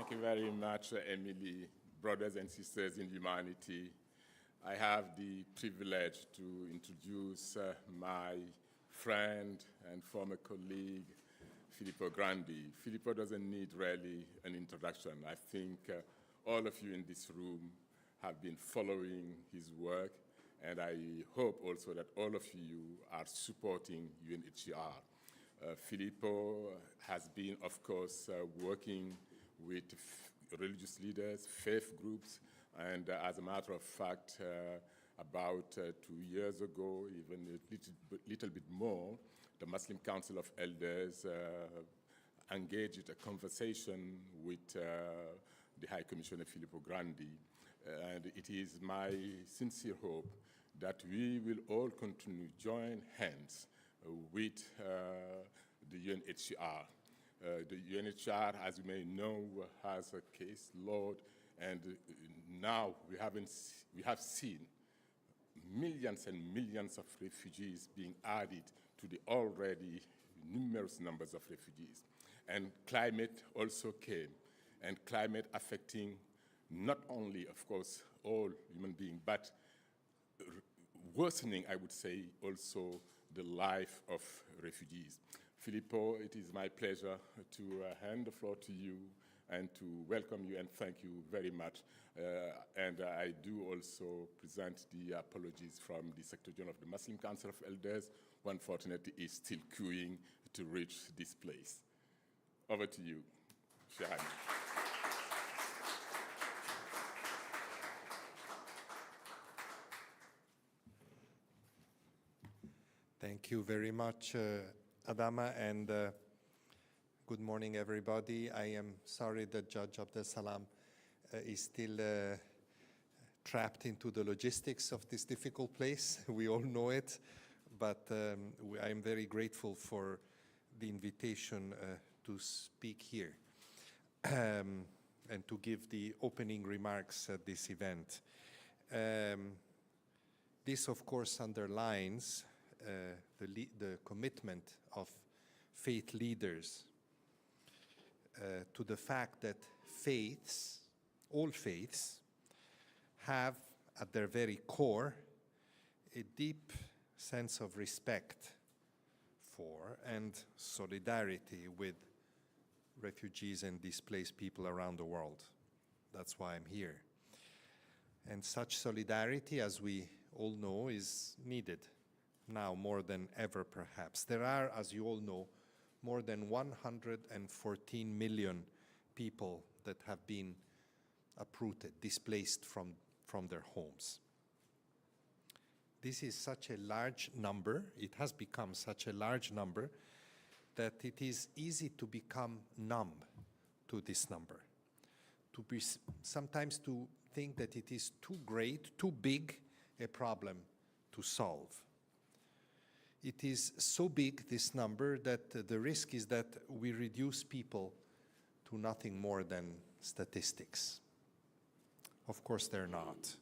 Thank you very much, Emily. Brothers and sisters in humanity, I have the privilege to introduce my friend and former colleague, Filippo Grandi. Filippo doesn't need really an introduction. I think all of you in this room have been following his work, and I hope also that all of you are supporting UNHCR. Filippo has been, of course, working with religious leaders, faith groups, and as a matter of fact, about 2 years ago, even a little bit more, the Muslim Council of Elders engaged a conversation with the High Commissioner Filippo Grandi, and it is my sincere hope that we will all continue to join hands with the UNHCR. The UNHCR, as you may know, has a case load, and now we have seen millions and millions of refugees being added to the already numerous numbers of refugees. And climate also came, and climate affecting not only, of course, all human beings, but worsening, I would say, also the life of refugees. Filippo, it is my pleasure to hand the floor to you and to welcome you and thank you very much. And I do also present the apologies from the Secretary General of the Muslim Council of Elders, who unfortunately is still queuing to reach this place. Over to you, Shahan. Thank you very much, Adama, and good morning, everybody. I am sorry that Judge Abdel Salam is still trapped into the logistics of this difficult place. We all know it, but I am very grateful for the invitation to speak here and to give the opening remarks at this event. This, of course, underlines the commitment of faith leaders to the fact that faiths, all faiths, have at their very core a deep sense of respect for and solidarity with refugees and displaced people around the world. That's why I'm here. And such solidarity, as we all know, is needed now more than ever, perhaps. There are, as you all know, more than 114 million people that have been uprooted, displaced from their homes. This is such a large number, it has become such a large number, that it is easy to become numb to this number, sometimes to think that it is too great, too big a problem to solve. It is so big, this number, that the risk is that we reduce people to nothing more than statistics. Of course, they're not.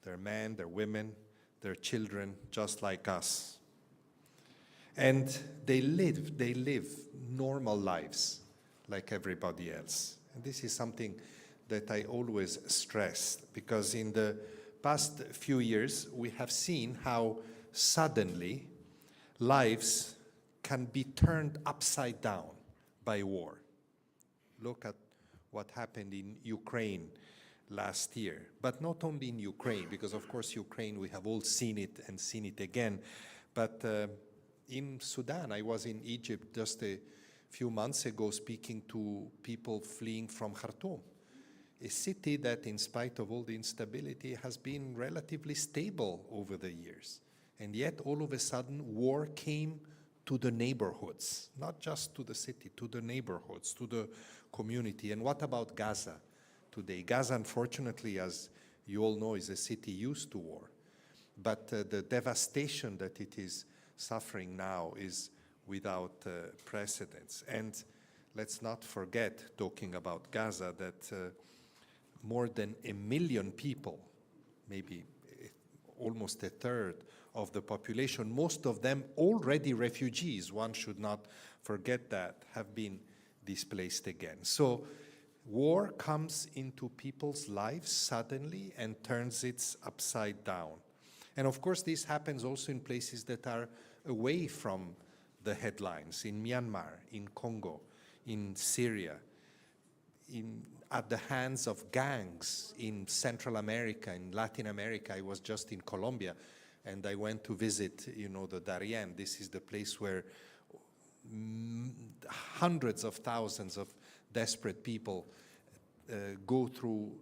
They're men, they're women, they're children, just like us. And they live normal lives like everybody else. And this is something that I always stress, because in the past few years, we have seen how suddenly lives can be turned upside down by war. Look at what happened in Ukraine last year. But not only in Ukraine, because of course Ukraine, we have all seen it and seen it again. But in Sudan, I was in Egypt just a few months ago speaking to people fleeing from Khartoum, a city that, in spite of all the instability, has been relatively stable over the years. And yet, all of a sudden, war came to the neighborhoods, not just to the city, to the neighborhoods, to the community. And what about Gaza today? Gaza, unfortunately, as you all know, is a city used to war. But the devastation that it is suffering now is without precedence. And let's not forget, talking about Gaza, that more than 1 million people, maybe almost a third of the population, most of them already refugees, one should not forget that, have been displaced again. So War comes into people's lives suddenly and turns it upside down. And of course, this happens also in places that are away from the headlines, in Myanmar, in Congo, in Syria, at the hands of gangs in Central America, in Latin America. I was just in Colombia, and I went to visit, the Darien. This is the place where hundreds of thousands of desperate people go through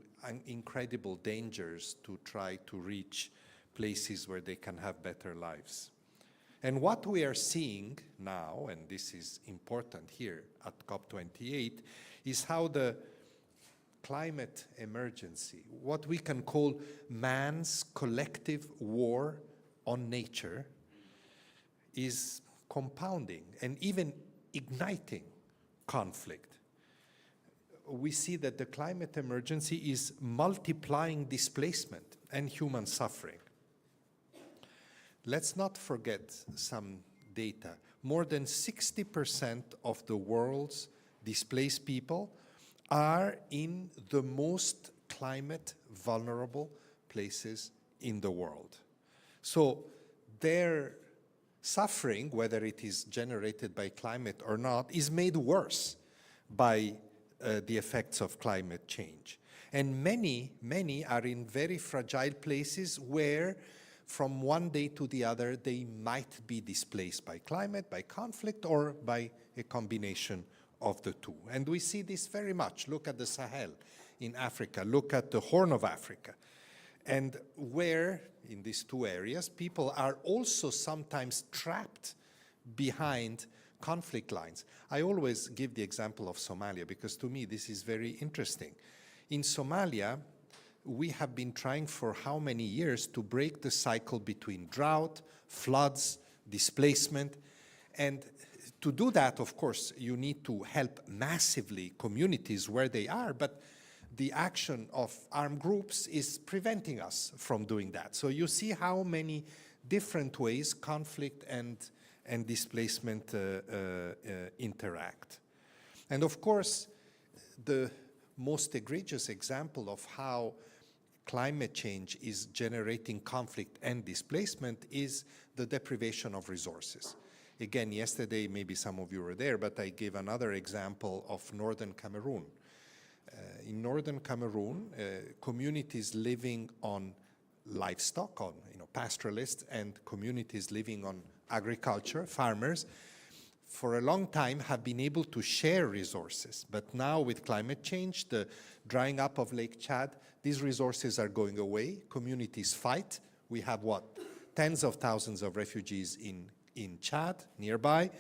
incredible dangers to try to reach places where they can have better lives. And what we are seeing now, and this is important here at COP28, is how the climate emergency, what we can call man's collective war on nature, is compounding and even igniting conflict. We see that the climate emergency is multiplying displacement and human suffering. Let's not forget some data. More than 60% of the world's displaced people are in the most climate vulnerable places in the world. So their suffering, whether it is generated by climate or not, is made worse by the effects of climate change. And many are in very fragile places where from one day to the other they might be displaced by climate, by conflict, or by a combination of the two. And we see this very much. Look at the Sahel in Africa, look at the Horn of Africa. And where, in these two areas, people are also sometimes trapped behind conflict lines. I always give the example of Somalia because to me this is very interesting. In Somalia, we have been trying for how many years to break the cycle between drought, floods, displacement. And to do that, of course, you need to help massively communities where they are, but the action of armed groups is preventing us from doing that. So you see how many different ways conflict and displacement interact. And of course, the most egregious example of how climate change is generating conflict and displacement is the deprivation of resources. Again, yesterday, maybe some of you were there, but I gave another example of northern Cameroon. In northern Cameroon, communities living on livestock, on pastoralists, and communities living on agriculture, farmers, for a long time have been able to share resources. But now with climate change, the drying up of Lake Chad, these resources are going away. Communities fight. We have tens of thousands of refugees in Chad, nearby.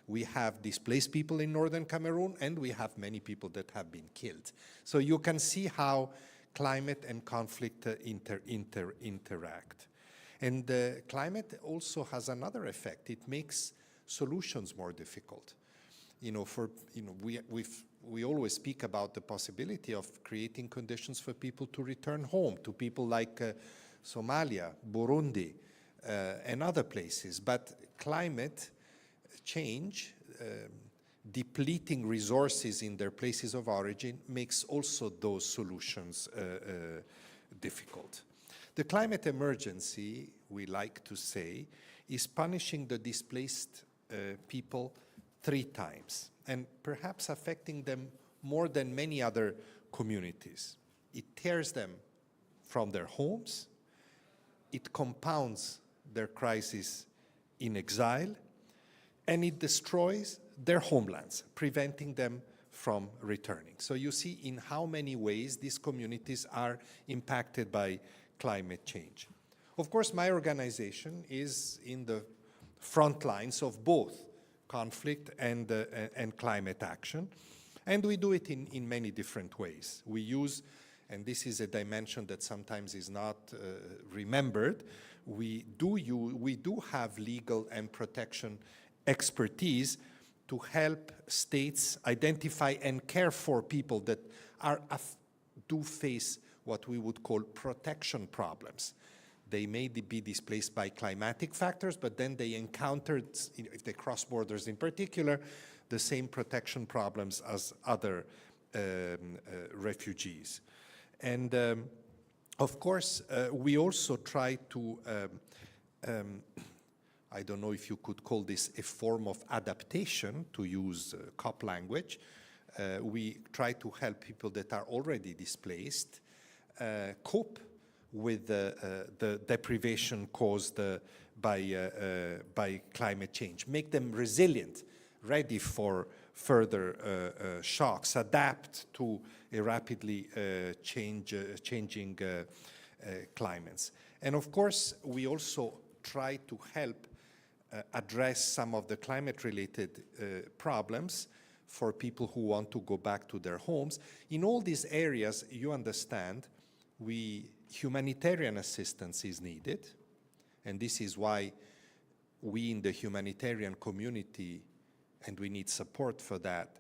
We have displaced people in northern Cameroon, and we have many people that have been killed. So you can see how climate and conflict interact. And climate also has another effect. It makes solutions more difficult. We always speak about the possibility of creating conditions for people to return home, to people like Somalia, Burundi, and other places. But climate change, depleting resources in their places of origin, makes also those solutions difficult. The climate emergency, we like to say, is punishing the displaced people 3 times, and perhaps affecting them more than many other communities. It tears them from their homes, it compounds their crisis in exile, and it destroys their homelands, preventing them from returning. So you see in how many ways these communities are impacted by climate change. Of course, my organization is in the front lines of both conflict and climate action, and we do it in many different ways. We use, and this is a dimension that sometimes is not remembered, we do have legal and protection expertise to help states identify and care for people that do face what we would call protection problems. They may be displaced by climatic factors, but then they encountered, if they cross borders in particular, the same protection problems as other refugees. And of course, we also try to, I don't know if you could call this a form of adaptation, to use COP language. We try to help people that are already displaced cope with the deprivation caused by climate change, make them resilient, ready for further shocks, adapt to a rapidly changing climates. And of course, we also try to help address some of the climate-related problems for people who want to go back to their homes. In all these areas, you understand, humanitarian assistance is needed, and this is why we in the humanitarian community, and we need support for that,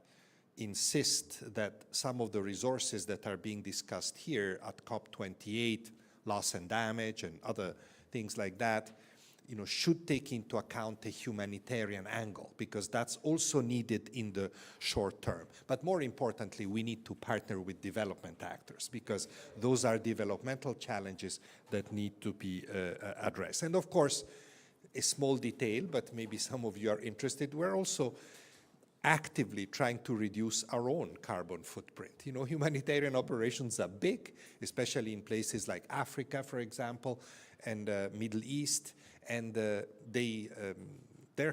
insist that some of the resources that are being discussed here at COP28, loss and damage and other things like that, should take into account a humanitarian angle, because that's also needed in the short term. But more importantly, we need to partner with development actors, because those are developmental challenges that need to be addressed. And of course, a small detail, but maybe some of you are interested, we're also actively trying to reduce our own carbon footprint. Humanitarian operations are big, especially in places like Africa, for example, and Middle East, and their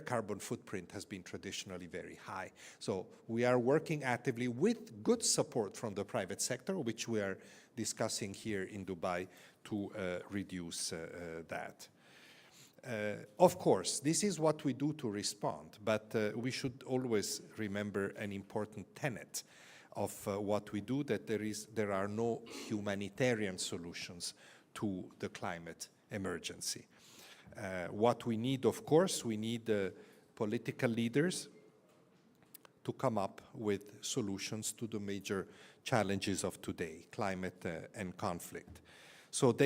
carbon footprint has been traditionally very high. So we are working actively with good support from the private sector, which we are discussing here in Dubai, to reduce that. Of course, this is what we do to respond, but we should always remember an important tenet of what we do, that there are no humanitarian solutions to the climate emergency. What we need, of course, we need political leaders to come up with solutions to the major challenges of today, climate and conflict. So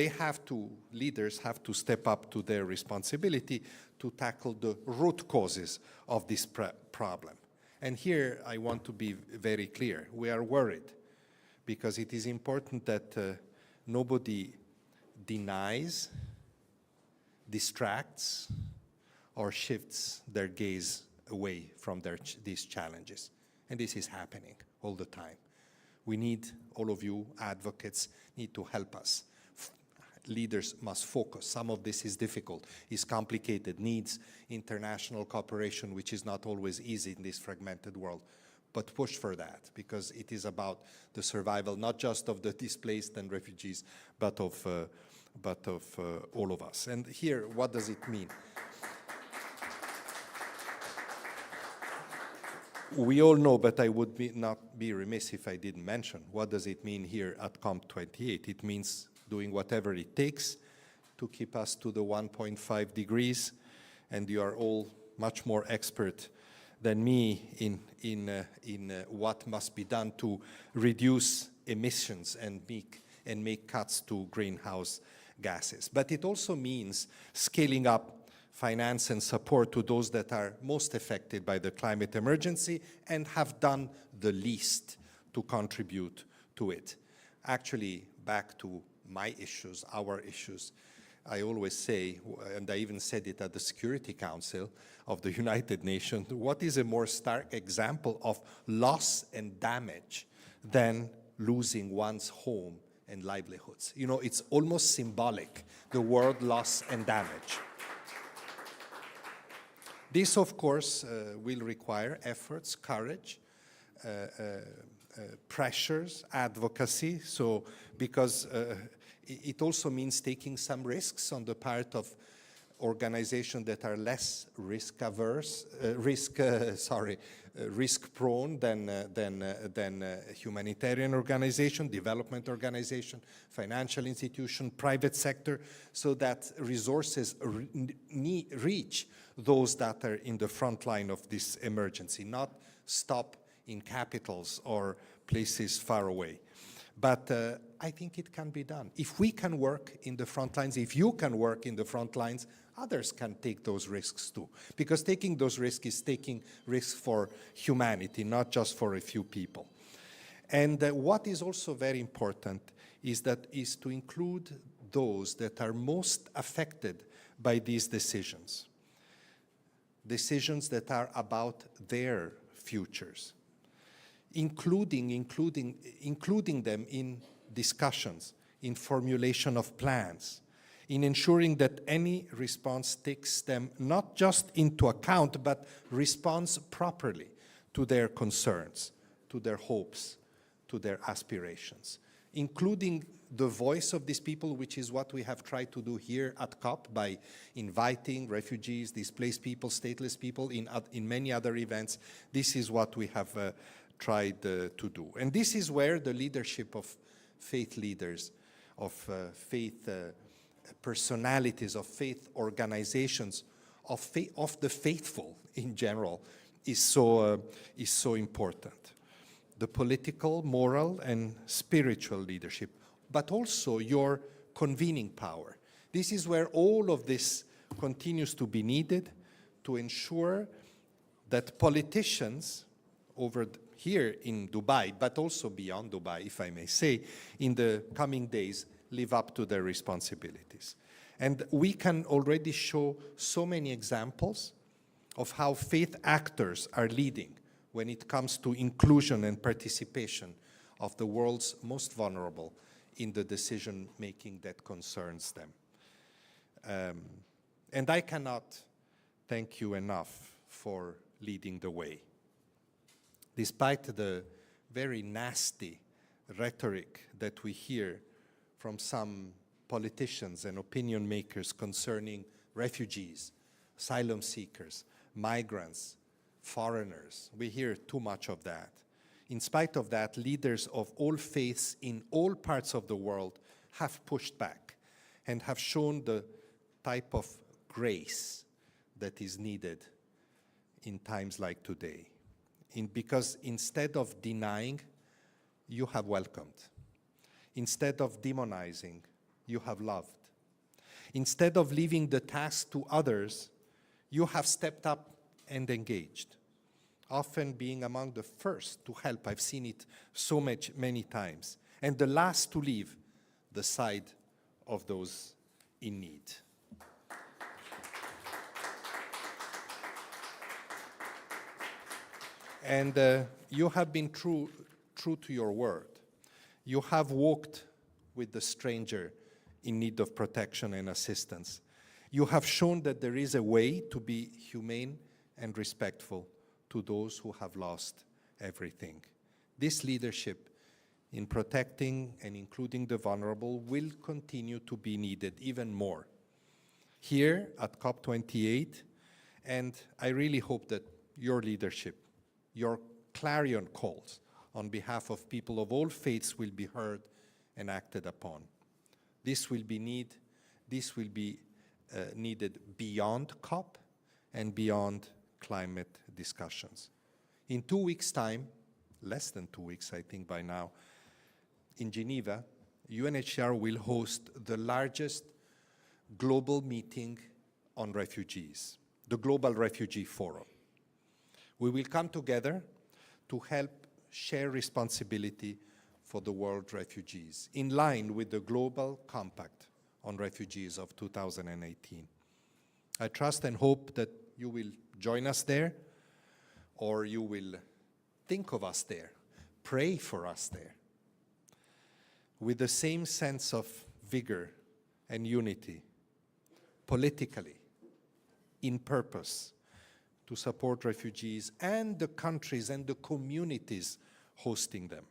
leaders have to step up to their responsibility to tackle the root causes of this problem. And here I want to be very clear. We are worried because it is important that nobody denies, distracts, or shifts their gaze away from these challenges. And this is happening all the time. We need, all of you advocates, need to help us. Leaders must focus. Some of this is difficult, is complicated, needs international cooperation, which is not always easy in this fragmented world. But push for that, because it is about the survival, not just of the displaced and refugees, but of all of us. And here, what does it mean? We all know, but I would not be remiss if I didn't mention, what does it mean here at COP28? It means doing whatever it takes to keep us to the 1.5 degrees, and you are all much more expert than me in what must be done to reduce emissions and make cuts to greenhouse gases. But it also means scaling up finance and support to those that are most affected by the climate emergency and have done the least to contribute to it. Actually, back to my issues, our issues, I always say, and I even said it at the Security Council of the United Nations, what is a more stark example of loss and damage than losing one's home and livelihoods? It's almost symbolic, the word loss and damage. This, of course, will require efforts, courage, pressures, advocacy. So, because it also means taking some risks on the part of organizations that are less risk-averse, risk-prone than humanitarian organization, development organization, financial institution, private sector, so that resources reach those that are in the front line of this emergency, not stop in capitals or places far away. But I think it can be done. If we can work in the front lines, if you can work in the front lines, others can take those risks too. Because taking those risks is taking risks for humanity, not just for a few people. And what is also very important is to include those that are most affected by these decisions. Decisions that are about their futures, including them in discussions, in formulation of plans, in ensuring that any response takes them not just into account, but responds properly to their concerns, to their hopes, to their aspirations, including the voice of these people, which is what we have tried to do here at COP by inviting refugees, displaced people, stateless people in many other events. This is what we have tried to do. And this is where the leadership of faith leaders, of faith personalities, of faith organizations, of the faithful in general is so important. The political, moral, and spiritual leadership, but also your convening power. This is where all of this continues to be needed to ensure that politicians over here in Dubai, but also beyond Dubai, if I may say, in the coming days, live up to their responsibilities. And we can already show so many examples of how faith actors are leading when it comes to inclusion and participation of the world's most vulnerable in the decision-making that concerns them. And I cannot thank you enough for leading the way. Despite the very nasty rhetoric that we hear from some politicians and opinion makers concerning refugees, asylum seekers, migrants, foreigners, we hear too much of that. In spite of that, leaders of all faiths in all parts of the world have pushed back and have shown the type of grace that is needed in times like today. Because instead of denying, you have welcomed. Instead of demonizing, you have loved. Instead of leaving the task to others, you have stepped up and engaged, often being among the first to help. I've seen it many times, and the last to leave the side of those in need. And you have been true to your word. You have walked with the stranger in need of protection and assistance. You have shown that there is a way to be humane and respectful to those who have lost everything. This leadership in protecting and including the vulnerable will continue to be needed even more here at COP28, and I really hope that your leadership, your clarion calls on behalf of people of all faiths will be heard and acted upon. This will be needed beyond COP and beyond climate discussions. In 2 weeks' time, less than 2 weeks, I think by now, in Geneva, UNHCR will host the largest global meeting on refugees, the Global Refugee Forum. We will come together to help share responsibility for the world refugees, in line with the Global Compact on Refugees of 2018. I trust and hope that you will join us there, or you will think of us there, pray for us there, with the same sense of vigor and unity, politically, in purpose, to support refugees and the countries and the communities hosting them.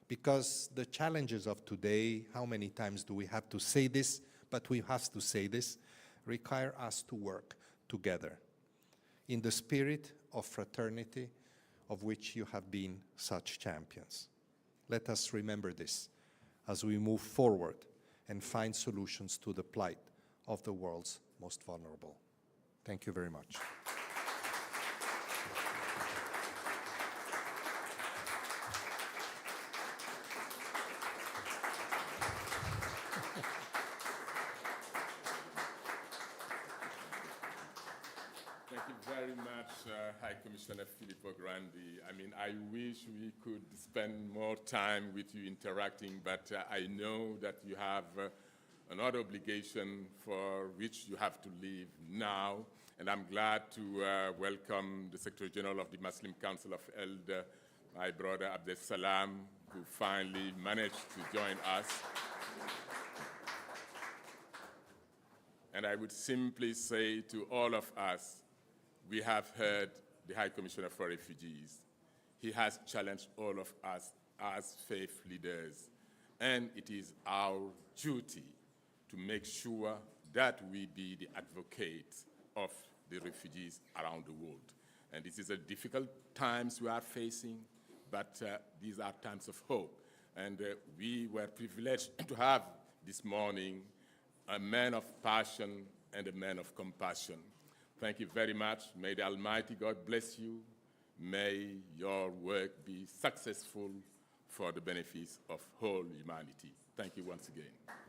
Because the challenges of today, how many times do we have to say this, but we have to say this, require us to work together in the spirit of fraternity of which you have been such champions. Let us remember this as we move forward and find solutions to the plight of the world's most vulnerable. Thank you very much. Thank you very much. I High Commissioner Filippo Grandi. I mean, I wish we could spend more time with you interacting, but I know that you have another obligation for which you have to leave now. And I'm glad to welcome the Secretary General of the Muslim Council of Elder, my brother Abdel Salam, who finally managed to join us. And I would simply say to all of us, we have heard the High Commissioner for Refugees. He has challenged all of us as faith leaders. And it is our duty to make sure that we be the advocates of the refugees around the world. And this is a difficult times we are facing, but these are times of hope. And we were privileged to have this morning a man of passion and a man of compassion. Thank you very much. May the Almighty God bless you. May your work be successful for the benefits of whole humanity. Thank you once again.